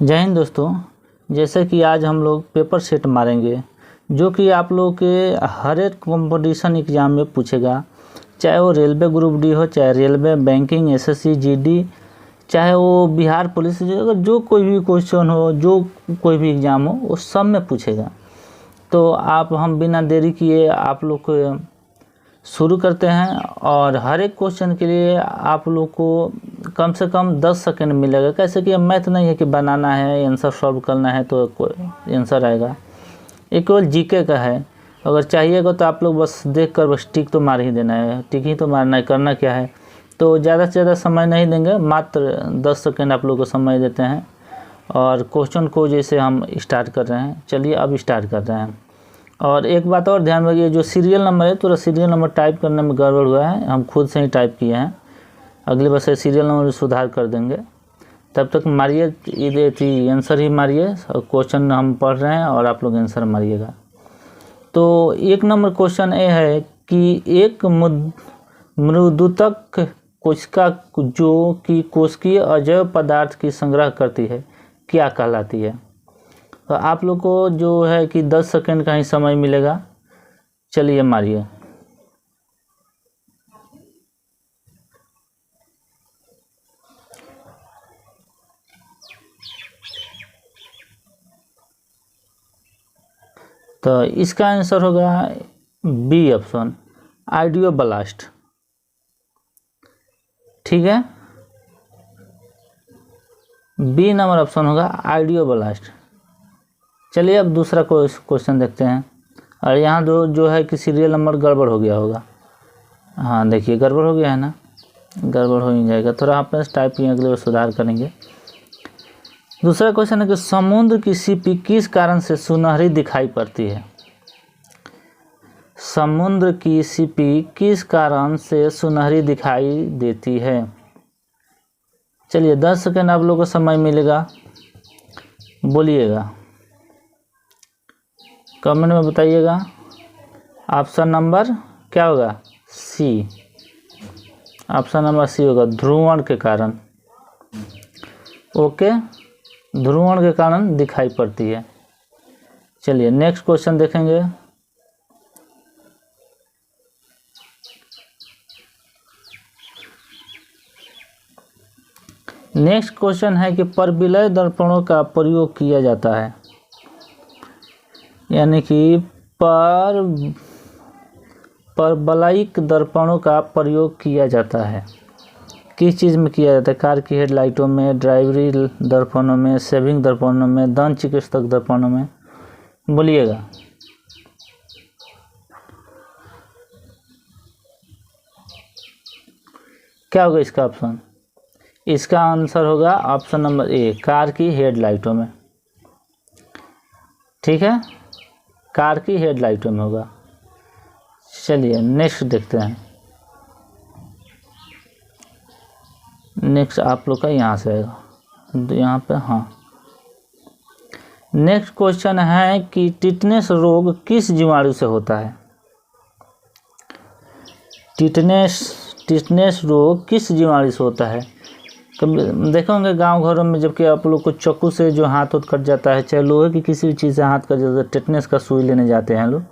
जय हिंद दोस्तों। जैसे कि आज हम लोग पेपर सेट मारेंगे जो कि आप लोगों के हर एक कंपटीशन एग्ज़ाम में पूछेगा, चाहे वो रेलवे ग्रुप डी हो, चाहे रेलवे, बैंकिंग, एसएससी, जीडी, चाहे वो बिहार पुलिस, अगर जो कोई भी क्वेश्चन हो, जो कोई भी एग्ज़ाम हो, वो सब में पूछेगा। तो हम बिना देरी किए आप लोग को शुरू करते हैं और हर एक क्वेश्चन के लिए आप लोग को कम से कम 10 सेकंड मिलेगा। कैसे कि मैथ नहीं है कि बनाना है, आंसर सॉल्व करना है तो आंसर आएगा। ये केवल जीके का है। अगर चाहिएगा तो आप लोग बस देखकर बस टिक तो मार ही देना है, टिक ही तो मारना है, करना क्या है। तो ज़्यादा से ज़्यादा समय नहीं देंगे, मात्र 10 सेकंड आप लोग को समय देते हैं और क्वेश्चन को जैसे हम स्टार्ट कर रहे हैं। चलिए अब स्टार्ट कर रहे हैं। और एक बात और ध्यान रखिए, जो सीरियल नंबर है, तो सीरियल नंबर टाइप करने में गड़बड़ हुआ है, हम खुद से ही टाइप किए हैं। अगली बार से सीरियल नंबर सुधार कर देंगे। तब तक मारिए, ये आंसर ही मारिए। क्वेश्चन हम पढ़ रहे हैं और आप लोग आंसर मारिएगा। तो 1 नंबर क्वेश्चन ये है कि एक मृदुतक कोशिका जो कि कोशिकीय अजैव पदार्थ की संग्रह करती है, क्या कहलाती है। तो आप लोग को जो है कि 10 सेकंड का ही समय मिलेगा। चलिए मारिए। तो इसका आंसर होगा बी ऑप्शन, आइडियोब्लास्ट। ठीक है, बी नंबर ऑप्शन होगा आइडियोब्लास्ट। चलिए अब दूसरा क्वेश्चन देखते हैं। और यहाँ जो है कि सीरियल नंबर गड़बड़ हो गया होगा। हाँ देखिए गड़बड़ हो गया है ना, गड़बड़ हो ही जाएगा, थोड़ा आप टाइप किए, अगले बार सुधार करेंगे। दूसरा क्वेश्चन है कि समुद्र की सीपी किस कारण से सुनहरी दिखाई पड़ती है। समुद्र की सीपी किस कारण से सुनहरी दिखाई देती है। चलिए 10 सेकंड आप लोगों को समय मिलेगा, बोलिएगा, कमेंट में बताइएगा। ऑप्शन नंबर क्या होगा, सी। ऑप्शन नंबर सी होगा, ध्रुवण के कारण। ओके, ध्रुवण के कारण दिखाई पड़ती है। चलिए नेक्स्ट क्वेश्चन देखेंगे। नेक्स्ट क्वेश्चन है कि परवलय दर्पणों का प्रयोग किया जाता है, यानी कि परवलयिक दर्पणों का प्रयोग किया जाता है। किस चीज़ में किया जाता है, कार की हेडलाइटों में, ड्राइवरी दर्पणों में, सेविंग दर्पणों में, दंत चिकित्सक दर्पणों में, बोलिएगा। क्या होगा इसका ऑप्शन, इसका आंसर होगा ऑप्शन नंबर ए, कार की हेडलाइटों में। ठीक है, कार की हेडलाइटों में होगा। चलिए नेक्स्ट देखते हैं। नेक्स्ट आप लोग का यहाँ से आएगा, तो यहाँ पे हाँ। नेक्स्ट क्वेश्चन है कि टिटनेस रोग किस जीवाणु से होता है। टिटनेस रोग किस जीवाणु से होता है। कभी देखोगे गांव घरों में, जबकि आप लोग को चाकू से जो हाथ कट जाता है, चाहे लोहे की किसी भी चीज़ से हाथ कट जाता है, टिटनेस का सुई लेने जाते हैं लोग,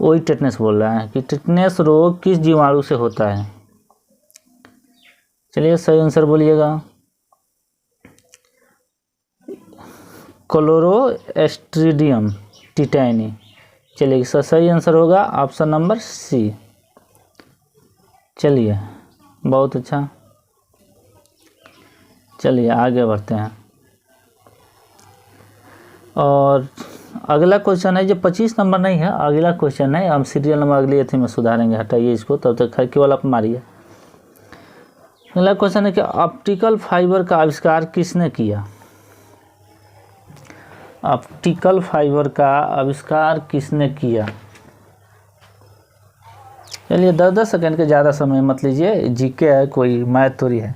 वही टिटनेस बोल रहा है कि टिटनेस रोग किस जीवाणु से होता है। चलिए सही आंसर बोलिएगा, क्लोरोस्ट्रीडियम टिटैनी। चलिए इसका सही आंसर होगा ऑप्शन नंबर सी। चलिए बहुत अच्छा, चलिए आगे बढ़ते हैं। और अगला क्वेश्चन है जो 25 नंबर नहीं है, अगला क्वेश्चन है, हम सीरियल नंबर अगली अथी में सुधारेंगे, हटाइए इसको, तब तक केवल आप मारिए। अगला क्वेश्चन है कि ऑप्टिकल फाइबर का आविष्कार किसने किया। ऑप्टिकल फाइबर का आविष्कार किसने किया। चलिए 10-10 सेकंड के ज़्यादा समय मत लीजिए, जीके है, कोई मैथ थोड़ी है।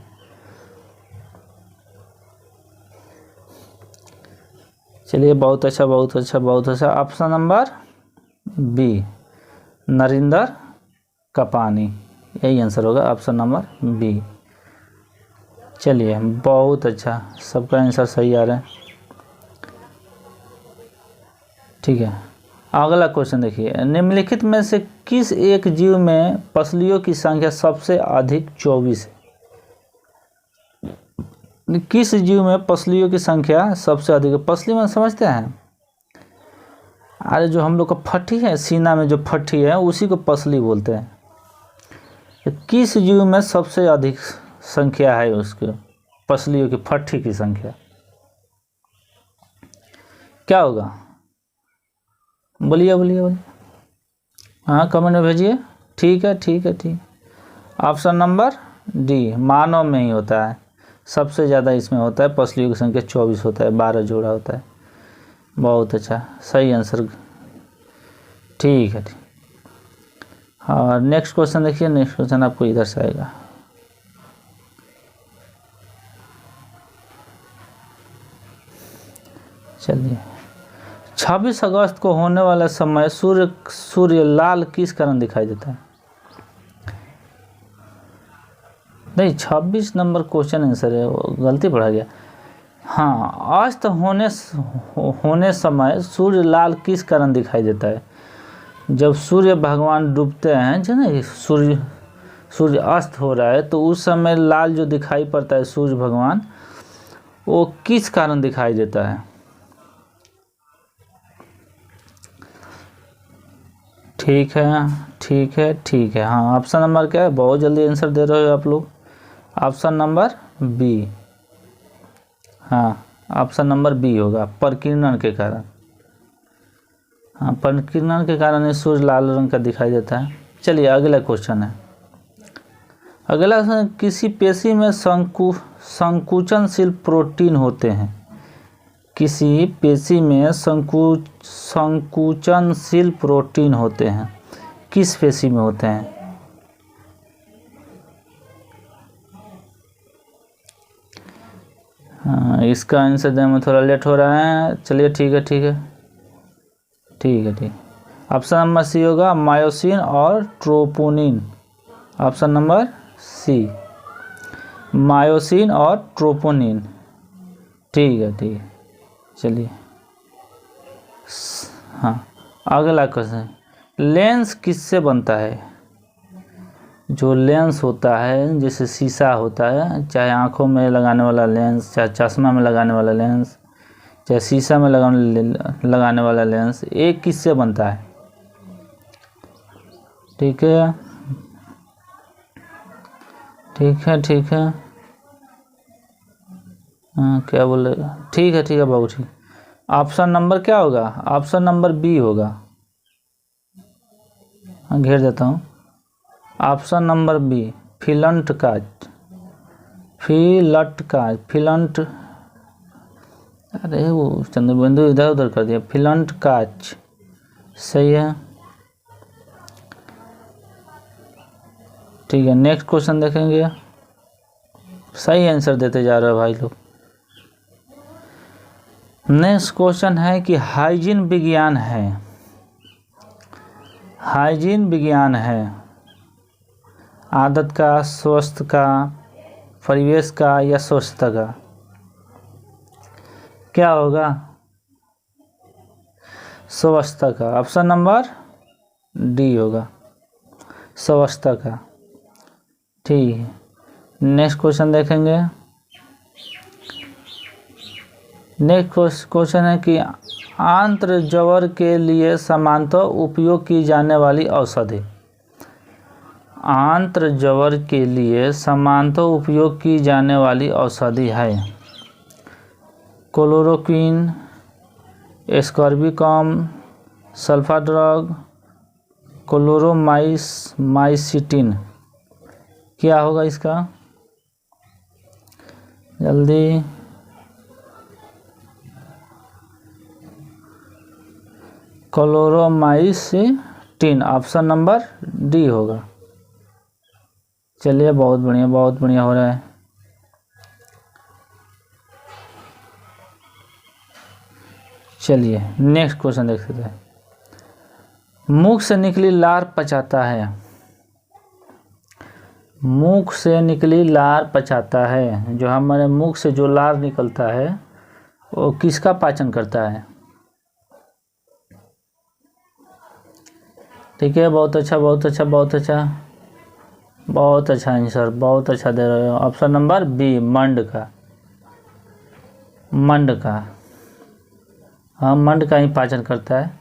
चलिए बहुत अच्छा, बहुत अच्छा, बहुत अच्छा। ऑप्शन नंबर बी, चलिए बहुत अच्छा, सबका आंसर सही आ रहा है। ठीक है, अगला क्वेश्चन देखिए, निम्नलिखित में से किस एक जीव में पसलियों की संख्या सबसे अधिक 24 है? किस जीव में पसलियों की संख्या सबसे अधिक है? पसली में समझते हैं, अरे जो हम लोग का फट्टी है, सीना में जो फट्टी है उसी को पसली बोलते हैं। तो किस जीव में सबसे अधिक संख्या है उसके पसलियों की, फट्टी की संख्या क्या होगा? बोलिए बोलिए बोलिए, हाँ कमेंट में भेजिए। ठीक है ठीक है ठीक, ऑप्शन नंबर डी, मानव में ही होता है, सबसे ज़्यादा इसमें होता है, पसलियों की संख्या 24 होता है, 12 जोड़ा होता है। बहुत अच्छा, सही आंसर। ठीक है ठीक, और नेक्स्ट क्वेश्चन देखिए, नेक्स्ट क्वेश्चन आपको इधर से आएगा। चलिए, 26 अगस्त को होने वाला समय सूर्य लाल किस कारण दिखाई देता है? नहीं, 26 नंबर क्वेश्चन आंसर है, गलती पढ़ा गया। हाँ, अस्त होने समय सूर्य लाल किस कारण दिखाई देता है? जब सूर्य भगवान डूबते हैं, जो ना सूर्य अस्त हो रहा है, तो उस समय लाल जो दिखाई पड़ता है सूर्य भगवान, वो किस कारण दिखाई देता है? ठीक है ठीक है ठीक है, हाँ ऑप्शन नंबर क्या है? बहुत जल्दी आंसर दे रहे हो आप लोग, ऑप्शन नंबर बी। हाँ, ऑप्शन नंबर बी होगा, प्रकीर्णन के कारण। हाँ, प्रकीर्णन के कारण सूर्य लाल रंग का दिखाई देता है। चलिए अगला क्वेश्चन है, अगला क्वेश्चन, किसी पेशी में संकुचनशील प्रोटीन होते हैं? किसी पेशी में संकुचनशील प्रोटीन होते हैं, किस पेशी में होते हैं? हाँ, इसका आंसर देने में थोड़ा लेट हो रहा है। चलिए ठीक है ठीक है ठीक है ठीक, ऑप्शन नंबर सी होगा, मायोसिन और troponin. Option number C, myosin और ट्रोपोनिन। ठीक है ठीक है, चलिए हाँ अगला क्वेश्चन, लेंस किससे बनता है? जो लेंस होता है, जैसे शीशा होता है, चाहे आँखों में लगाने वाला लेंस, चाहे चश्मा में लगाने वाला लेंस, चाहे शीशा में लगाने वाला लेंस, एक किससे बनता है? ठीक है ठीक है ठीक है, हाँ क्या बोले, ठीक है बाबू ठीक, ऑप्शन नंबर क्या होगा? ऑप्शन नंबर बी होगा। हाँ घेर देता हूँ, ऑप्शन नंबर बी, फिलंट कांच। फिलंट, अरे वो चंद्रबिंदु इधर उधर कर दिया, फिलंट कांच सही है। ठीक है, नेक्स्ट क्वेश्चन देखेंगे, सही आंसर देते जा रहे हो भाई लोग। नेक्स्ट क्वेश्चन है कि हाइजीन विज्ञान है आदत का, स्वस्थ का, परिवेश का या स्वच्छता का? क्या होगा? स्वच्छता का, ऑप्शन नंबर डी होगा, स्वच्छता का। ठीक है, नेक्स्ट क्वेश्चन देखेंगे। नेक्स्ट क्वेश्चन है कि आंत्र ज्वर के लिए सामान्यतः उपयोग की जाने वाली औषधि। आंत्र ज्वर के लिए सामान्यतः उपयोग की जाने वाली औषधि है क्लोरोक्विन, एस्कॉर्बिकम, सल्फा ड्रग, क्लोरोमाइसिटिन। क्या होगा इसका? जल्दी, क्लोरोमाइसिटिन, ऑप्शन नंबर डी होगा। चलिए बहुत बढ़िया हो रहा है। चलिए नेक्स्ट क्वेश्चन देख सकते हैं, मुख से निकली लार पचाता है? मुख से निकली लार पचाता है। जो हमारे मुख से जो लार निकलता है वो किसका पाचन करता है? ठीक है, बहुत अच्छा बहुत अच्छा बहुत अच्छा बहुत अच्छा आंसर, बहुत अच्छा दे रहे हो। ऑप्शन नंबर बी, मंड का। मंड का, हाँ मंड का ही पाचन करता है।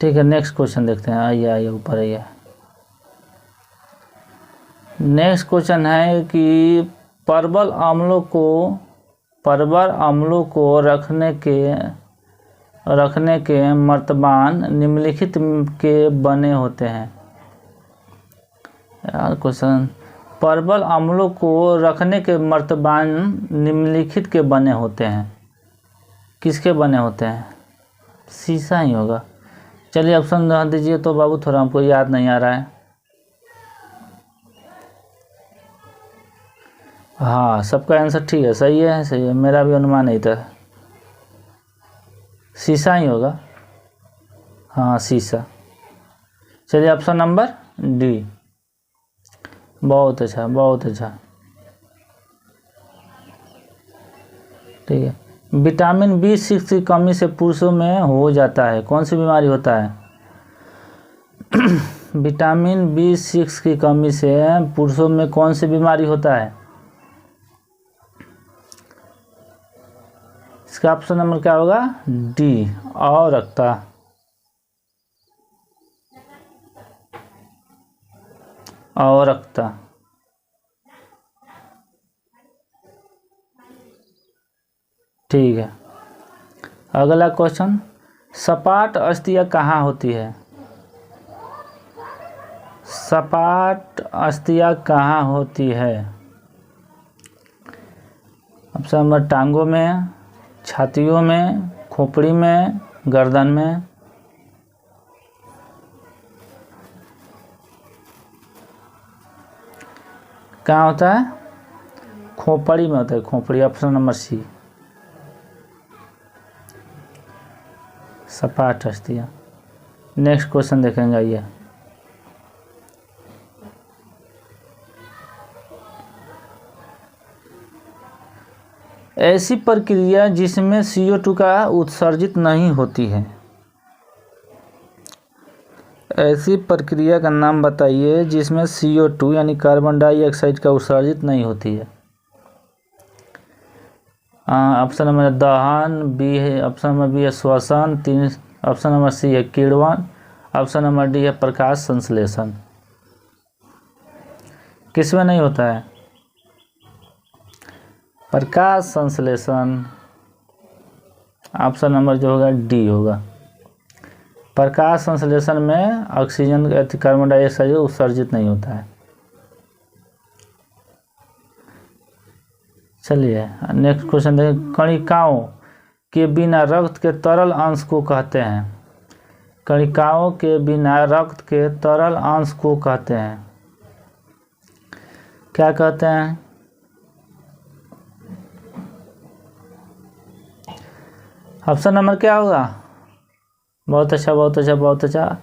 ठीक है, नेक्स्ट क्वेश्चन देखते हैं। आइए आइए ऊपर आइए। नेक्स्ट क्वेश्चन है कि परवल अम्लों को रखने के मर्तबान निम्नलिखित के बने होते हैं। यार क्वेश्चन, परवल अम्लों को रखने के मर्तबान निम्नलिखित के बने होते हैं। किसके बने होते हैं? शीशा ही होगा। चलिए ऑप्शन दीजिए तो बाबू, थोड़ा हमको याद नहीं आ रहा है। हाँ, सबका आंसर ठीक है, सही है सही है, मेरा भी अनुमान नहीं था, शीशा ही होगा। हाँ शीशा। चलिए ऑप्शन नंबर डी। बहुत अच्छा बहुत अच्छा। ठीक है, विटामिन B6 की कमी से पुरुषों में हो जाता है, कौन सी बीमारी होता है? विटामिन B6 की कमी से पुरुषों में कौन सी बीमारी होता है? इसका ऑप्शन नंबर क्या होगा? डी, अवरक्ता। अवरक्ता। ठीक है, अगला क्वेश्चन, सपाट अस्थियां कहाँ होती है? सपाट अस्थियां कहाँ होती है? ऑप्शन नंबर टांगों में, छातियों में, खोपड़ी में, गर्दन में। कहाँ होता है? खोपड़ी में होता है, खोपड़ी। ऑप्शन नंबर सी, सपाट अस्थियां। नेक्स्ट क्वेश्चन देखेंगे। आइए, ऐसी प्रक्रिया जिसमें CO2 का उत्सर्जित नहीं होती है। ऐसी प्रक्रिया का नाम बताइए जिसमें CO2 यानी कार्बन डाइऑक्साइड का उत्सर्जित नहीं होती है। ऑप्शन नंबर दहन, बी है, ऑप्शन नंबर बी है श्वसन, 3, ऑप्शन नंबर सी है किण्वन, ऑप्शन नंबर डी है प्रकाश संश्लेषण। किसमें नहीं होता है? प्रकाश संश्लेषण। ऑप्शन नंबर जो होगा डी होगा। प्रकाश संश्लेषण में ऑक्सीजन कार्बन डाइऑक्साइड उत्सर्जित नहीं होता है। चलिए नेक्स्ट क्वेश्चन देखें। कणिकाओं के बिना रक्त के तरल अंश को कहते हैं। कणिकाओं के बिना रक्त के तरल अंश को कहते हैं, क्या कहते हैं? ऑप्शन नंबर क्या होगा? बहुत अच्छा बहुत अच्छा बहुत अच्छा।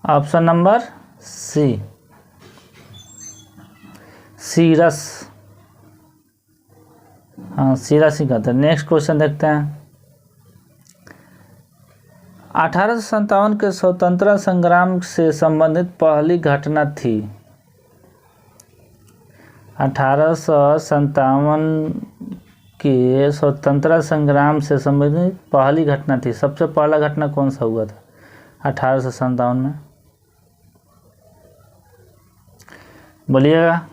Option number C, serous. हाँ सीरस ही कहते हैं। नेक्स्ट क्वेश्चन देखते हैं। 1857 के स्वतंत्रता संग्राम से संबंधित पहली घटना थी। 1857 के स्वतंत्रता संग्राम से संबंधित पहली घटना थी। सबसे पहला घटना कौन सा हुआ था 1857 में? बोलिएगा।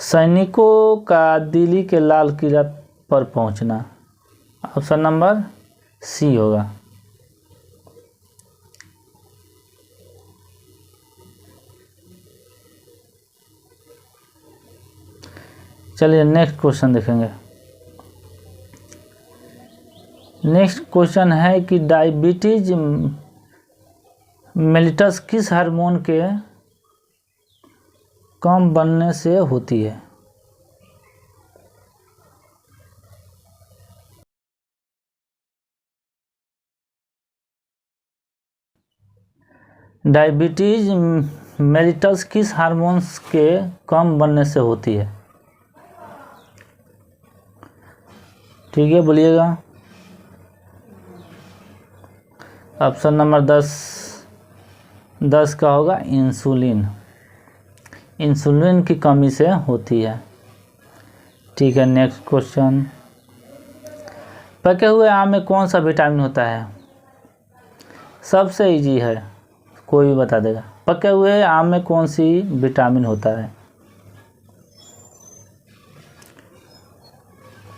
सैनिकों का दिल्ली के लाल किला पर पहुंचना। ऑप्शन नंबर सी होगा। चलिए नेक्स्ट क्वेश्चन देखेंगे। नेक्स्ट क्वेश्चन है कि डायबिटीज मेलिटस किस हार्मोन के कम बनने से होती है? डायबिटीज मेलिटस किस हार्मोन्स के कम बनने से होती है? ठीक है, बोलिएगा। ऑप्शन नंबर 10 का होगा इंसुलिन। इंसुलिन की कमी से होती है। ठीक है, नेक्स्ट क्वेश्चन। पके हुए आम में कौन सा विटामिन होता है? सबसे इजी है, कोई भी बता देगा। पके हुए आम में कौन सी विटामिन होता है?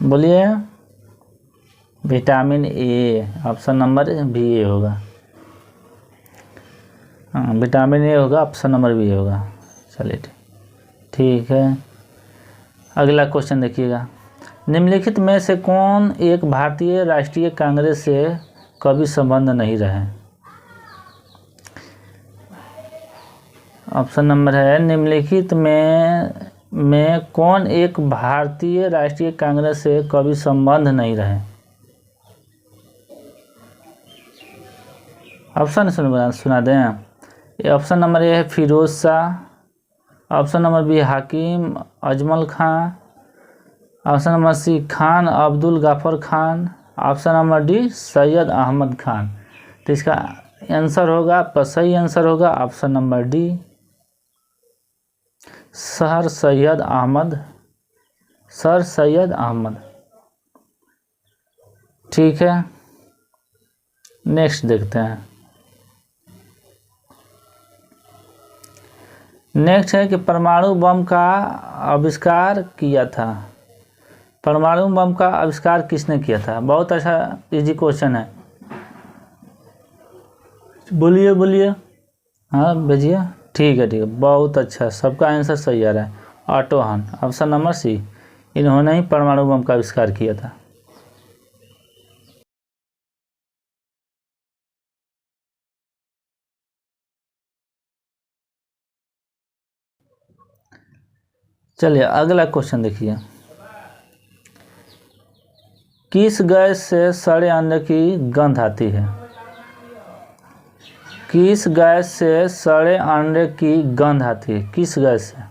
बोलिए। Vitamin A. ऑप्शन नंबर भी ए होगा। हाँ, विटामिन ए होगा, ऑप्शन नंबर भी ए होगा। चलिए ठीक है। अगला क्वेश्चन देखिएगा। निम्नलिखित में से कौन एक भारतीय राष्ट्रीय कांग्रेस से कभी संबंध नहीं रहे? ऑप्शन नंबर है निम्नलिखित में कौन एक भारतीय राष्ट्रीय कांग्रेस से कभी संबंध नहीं रहे? ऑप्शन सुना दें। ऑप्शन नंबर ए है Firoz Shah, option number B Hakim Ajmal Khan, option number C Khan Abdul Ghaffar Khan, option number D Syed Ahmad Khan. तो इसका आंसर होगा, आपका सही आंसर होगा option number D sir Syed Ahmad. ठीक है, नेक्स्ट देखते हैं। नेक्स्ट है कि परमाणु बम का आविष्कार किया था। परमाणु बम का आविष्कार किसने किया था? बहुत अच्छा इजी क्वेश्चन है। बोलिए। हाँ भेजिए। ठीक है, बहुत अच्छा, सबका आंसर सही आ रहा है। ऑटो हन, ऑप्शन नंबर सी, इन्होंने ही परमाणु बम का आविष्कार किया था। चलिए अगला क्वेश्चन देखिए। किस गैस से सड़े अंडे की गंध आती है? किस गैस से सड़े अंडे की गंध आती है? किस गैस से?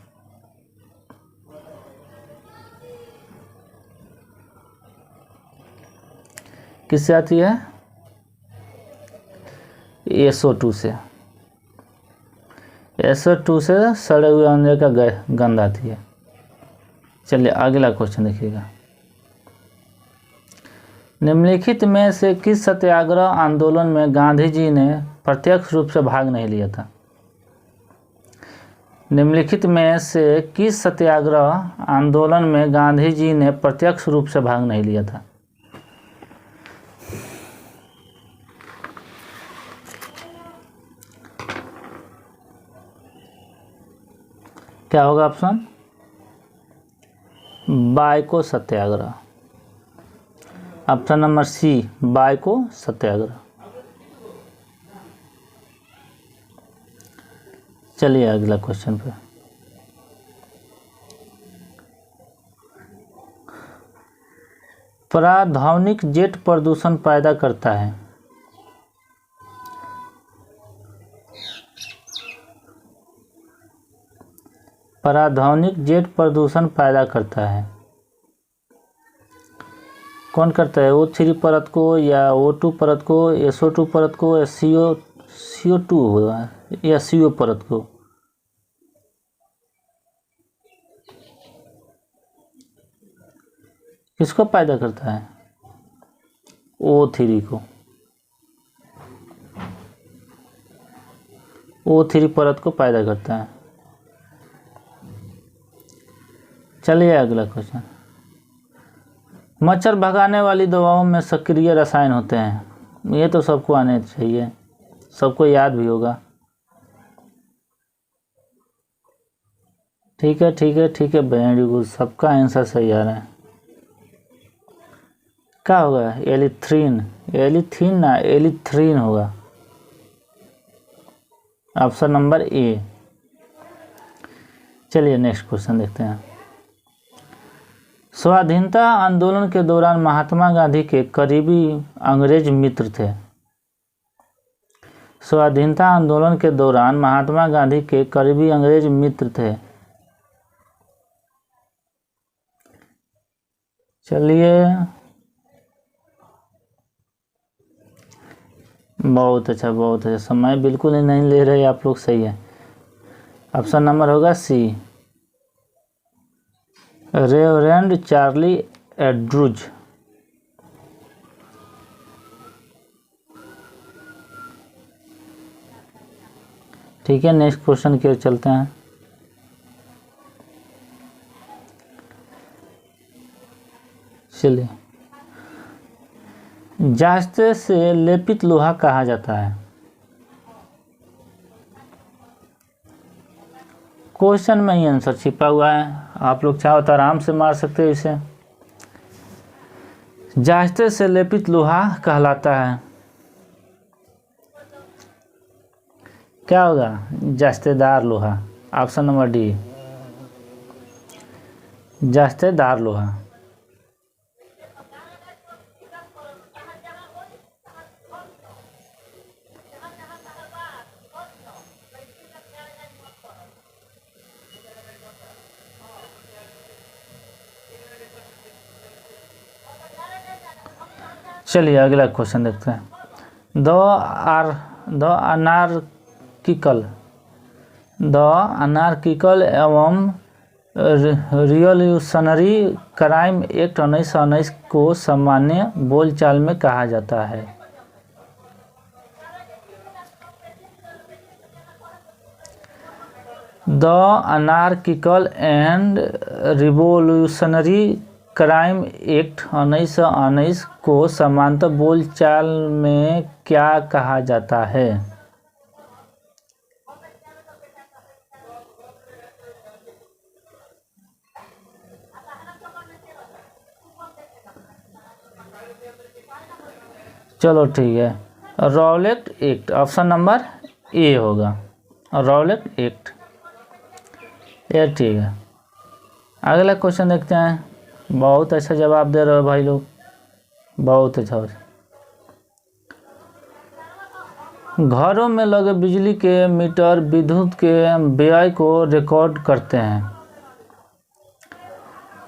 किससे आती है? SO2 से। SO2 से सड़े हुए अंडे का गंध आती है। चलिए अगला क्वेश्चन देखिएगा। निम्नलिखित में से किस सत्याग्रह आंदोलन में गांधी जी ने प्रत्यक्ष रूप से भाग नहीं लिया था? निम्नलिखित में से किस सत्याग्रह आंदोलन में गांधी जी ने प्रत्यक्ष रूप से भाग नहीं लिया था? क्या होगा ऑप्शन? बायको सत्याग्रह। ऑप्शन नंबर सी बायको सत्याग्रह। चलिए अगला क्वेश्चन पे। प्राधानिक जेट प्रदूषण पैदा करता है। प्राधानिक जेट प्रदूषण पैदा करता है। कौन करता है? O3 परत को या O2 परत को, SO2 परत को या CO2 होगा या CO परत को? किसको पैदा करता है? O3 को। O3 परत को पैदा करता है। चलिए अगला क्वेश्चन। मच्छर भगाने वाली दवाओं में सक्रिय रसायन होते हैं। ये तो सबको आने चाहिए, सबको याद भी होगा। ठीक है, वेरी गुड, सबका आंसर सही आ रहा है। क्या होगा? एलिथ्रीन होगा। ऑप्शन नंबर ए। चलिए नेक्स्ट क्वेश्चन देखते हैं। स्वाधीनता आंदोलन के दौरान महात्मा गांधी के करीबी अंग्रेज मित्र थे। स्वाधीनता आंदोलन के दौरान महात्मा गांधी के करीबी अंग्रेज मित्र थे। चलिए, बहुत अच्छा, बहुत अच्छा। समय बिल्कुल ही नहीं ले रहे आप लोग, सही है। ऑप्शन नंबर होगा सी, रेवरेंड चार्ली एड्रूज। ठीक है, नेक्स्ट क्वेश्चन की ओर चलते हैं। चलिए, जास्ते से लेपित लोहा कहा जाता है। क्वेश्चन में ही आंसर छिपा हुआ है, आप लोग चाहो तो आराम से मार सकते हो इसे। जास्ते से लेपित लोहा कहलाता है, क्या होगा? जास्तेदार लोहा। ऑप्शन नंबर डी, जास्तेदार लोहा। चलिए अगला क्वेश्चन देखते हैं। द अनार्किकल एवं रिवॉल्यूशनरी क्राइम एक्ट 1919 को सामान्य बोलचाल में कहा जाता है। The anarchical and revolutionary crime act 1919 को सामान्य बोलचाल में क्या कहा जाता है? चलो ठीक है, रॉलेट एक्ट। ऑप्शन नंबर ए होगा, रॉलेट एक्ट। ये ठीक है। अगला क्वेश्चन देखते हैं। बहुत अच्छा जवाब दे रहे हो भाई लोग, बहुत अच्छा। घरों में लगे बिजली के मीटर विद्युत के व्यय को रिकॉर्ड करते हैं।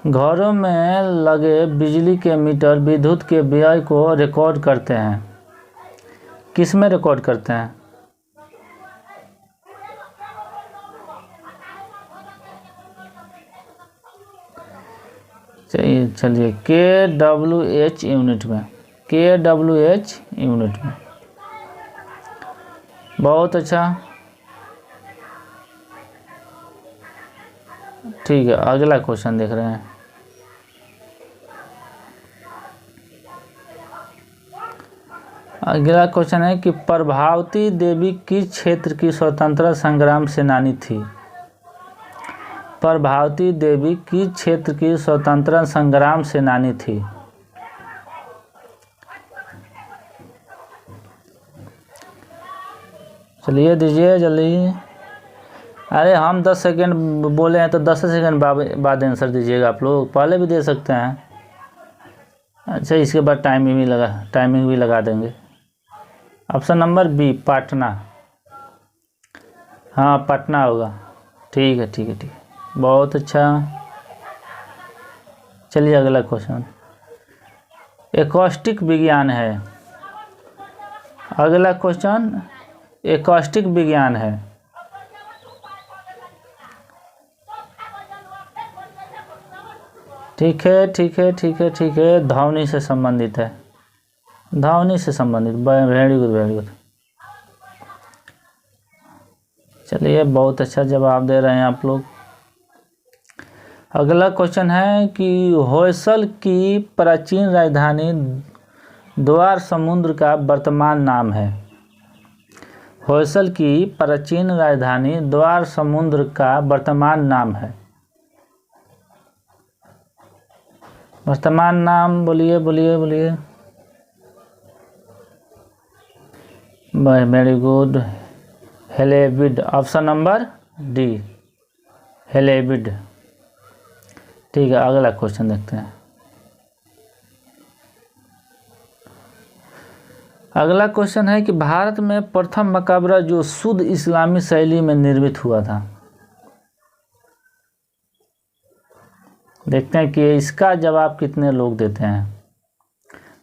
घरों में लगे बिजली के मीटर विद्युत के व्यय को रिकॉर्ड करते हैं। किस में रिकॉर्ड करते हैं? चलिए KWH यूनिट में, KWH यूनिट में। बहुत अच्छा, ठीक है। अगला क्वेश्चन देख रहे हैं। अगला क्वेश्चन है कि प्रभावती देवी किस क्षेत्र की स्वतंत्रता संग्राम सेनानी थी? प्रभावती देवी किस क्षेत्र की स्वतंत्रता संग्राम सेनानी थी? चलिए दीजिए जल्दी। अरे हम 10 सेकेंड बोले हैं तो 10 सेकेंड बाद आंसर दीजिएगा। आप लोग पहले भी दे सकते हैं। अच्छा, इसके बाद टाइमिंग भी लगा देंगे। Option number B, Patna. हाँ, पटना होगा। ठीक है, ठीक है, ठीक है, बहुत अच्छा। चलिए अगला क्वेश्चन एकॉस्टिक विज्ञान है। अगला क्वेश्चन एकॉस्टिक विज्ञान है। ठीक है, ठीक है, ठीक है, ठीक है। ध्वनि से संबंधित है, ध्वनि से संबंधित। Very good, very good. चलिए बहुत अच्छा जवाब दे रहे हैं आप लोग। अगला क्वेश्चन है कि होयसल की प्राचीन राजधानी द्वार समुद्र का वर्तमान नाम है। होयसल की प्राचीन राजधानी द्वार समुद्र का वर्तमान नाम है। वर्तमान नाम बोलिए, बोलिए, बोलिए। Very good, Halebid. Option number D, Halebid. ठीक है, अगला क्वेश्चन देखते हैं। अगला क्वेश्चन है कि भारत में प्रथम मकबरा जो शुद्ध इस्लामी शैली में निर्मित हुआ था। देखते हैं कि इसका जवाब कितने लोग देते हैं।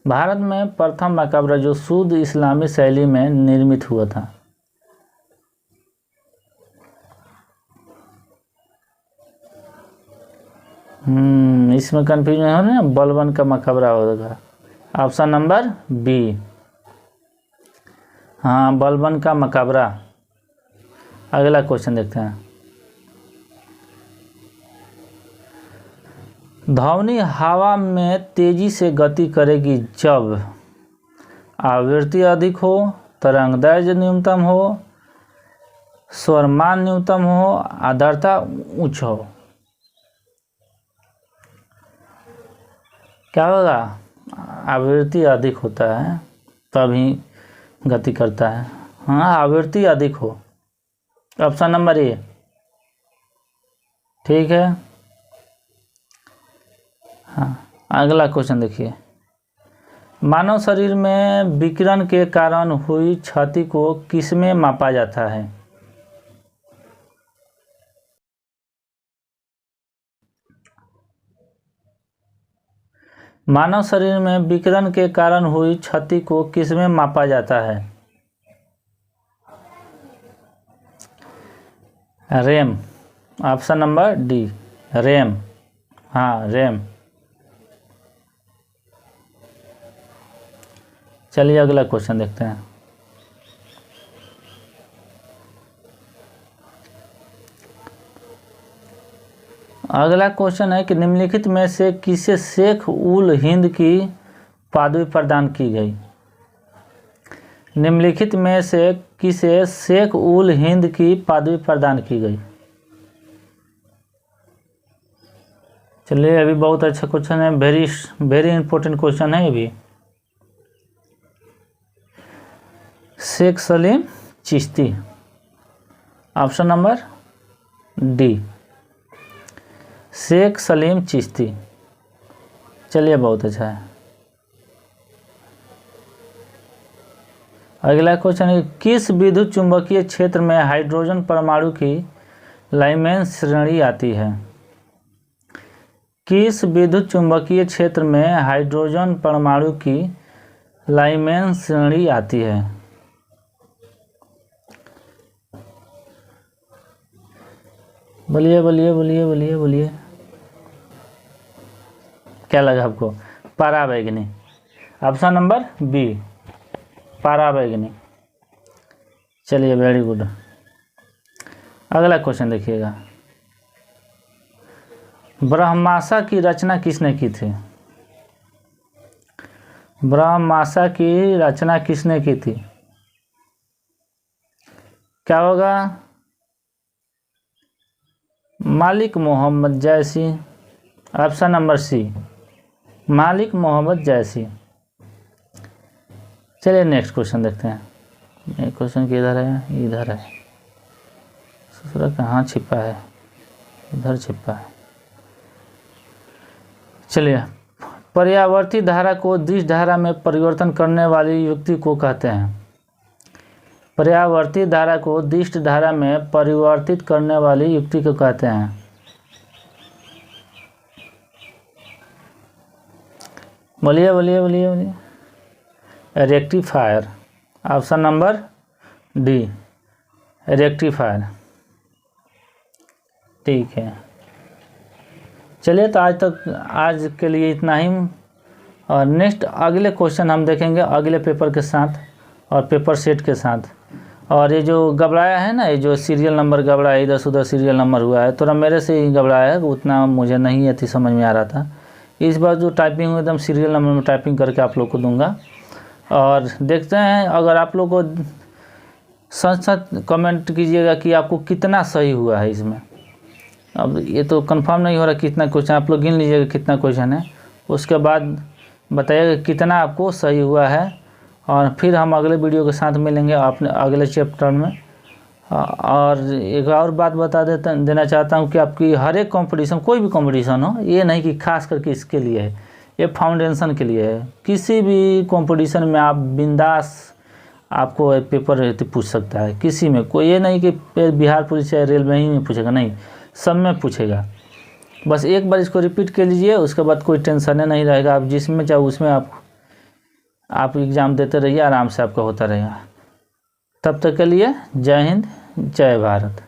भारत में प्रथम मकबरा जो शुद्ध इस्लामी शैली में निर्मित हुआ था। इसमें कंफ्यूजन हो रहा है, बलबन का मकबरा होगा। ऑप्शन नंबर बी, हाँ बलबन का मकबरा। अगला क्वेश्चन देखते हैं। ध्वनि हवा में तेजी से गति करेगी जब आवृत्ति अधिक हो, तरंगदैर्घ्य न्यूनतम हो, स्वरमान न्यूनतम हो, आर्द्रता उच्च हो। क्या होगा? आवृत्ति अधिक होता है तभी गति करता है। हाँ, आवृत्ति अधिक हो। ऑप्शन नंबर ए ठीक है। हाँ, अगला क्वेश्चन देखिए। मानव शरीर में विकिरण के कारण हुई क्षति को किसमें मापा जाता है? मानव शरीर में विकिरण के कारण हुई क्षति को किसमें मापा जाता है? RAM. Option number D, RAM. हाँ, रैम। चलिए अगला क्वेश्चन देखते हैं। अगला क्वेश्चन है कि निम्नलिखित में से किसे शेख उल हिंद की पदवी प्रदान की गई? निम्नलिखित में से किसे शेख उल हिंद की पदवी प्रदान की गई? चलिए, अभी बहुत अच्छा क्वेश्चन है, वेरी इंपॉर्टेंट क्वेश्चन है अभी। Sheikh Salim Chishti. Option number D, Sheikh Salim Chishti. चलिए, बहुत अच्छा है। अगला क्वेश्चन है किस विद्युत चुंबकीय क्षेत्र में हाइड्रोजन परमाणु की लाइमेंस श्रेणी आती है? किस विद्युत चुंबकीय क्षेत्र में हाइड्रोजन परमाणु की लाइमेंस श्रेणी आती है? बोलिए बोलिए बोलिए बोलिए बोलिए। क्या लगा आपको? परावैंगनी। ऑप्शन नंबर बी, परावैंगनी। चलिए, वेरी गुड। अगला क्वेश्चन देखिएगा। ब्रह्माशा की रचना किसने की थी? ब्रह्माशा की रचना किसने की थी? क्या होगा? मालिक मोहम्मद जैसी। ऑप्शन नंबर सी, मालिक मोहम्मद जैसी। चलिए नेक्स्ट क्वेश्चन देखते हैं। ये क्वेश्चन किधर है? इधर है। ससुरा कहाँ छिपा है? इधर छिपा है। चलिए, पर्यावर्ती धारा को दिश धारा में परिवर्तन करने वाली युक्ति को कहते हैं? पर्यावर्ती धारा को दिश धारा में परिवर्तित करने वाली युक्ति को कहते हैं? बोलिए बोलिए बोलिए बोलिए। Rectifier. Option number D, rectifier. ठीक है। चलिए, तो आज के लिए इतना ही। और नेक्स्ट अगले क्वेश्चन हम देखेंगे अगले पेपर के साथ और पेपर सेट के साथ। और ये जो घबराया है ना, ये जो सीरियल नंबर घबराया, इधर से उधर सीरियल नंबर हुआ है, थोड़ा मेरे से ही घबराया है, उतना मुझे नहीं अति समझ में आ रहा था। इस बार जो टाइपिंग एकदम सीरियल नंबर में टाइपिंग करके आप लोग को दूंगा। और देखते हैं, अगर आप लोग को सच कमेंट कीजिएगा कि आपको कितना सही हुआ है इसमें। अब ये तो कंफर्म नहीं हो रहा कितना क्वेश्चन, आप लोग गिन लीजिएगा कितना क्वेश्चन है, उसके बाद बताइएगा कितना आपको सही हुआ है। और फिर हम अगले वीडियो के साथ मिलेंगे अपने अगले चैप्टर में। और एक और बात बता देना चाहता हूँ कि आपकी हर एक कंपटीशन, कोई भी कंपटीशन हो, ये नहीं कि खास करके इसके लिए है, ये फाउंडेशन के लिए है। किसी भी कंपटीशन में आप बिंदास आपको पेपर पूछ सकता है, किसी में। कोई ये नहीं कि बिहार पुलिस या रेलवे ही में पूछेगा, नहीं, सब में पूछेगा। बस एक बार इसको रिपीट कर लीजिए, उसके बाद कोई टेंशन नहीं रहेगा। आप जिसमें चाहे उसमें आप एग्ज़ाम देते रहिए, आराम से आपका होता रहेगा। तब तक के लिए जय हिंद, जय भारत।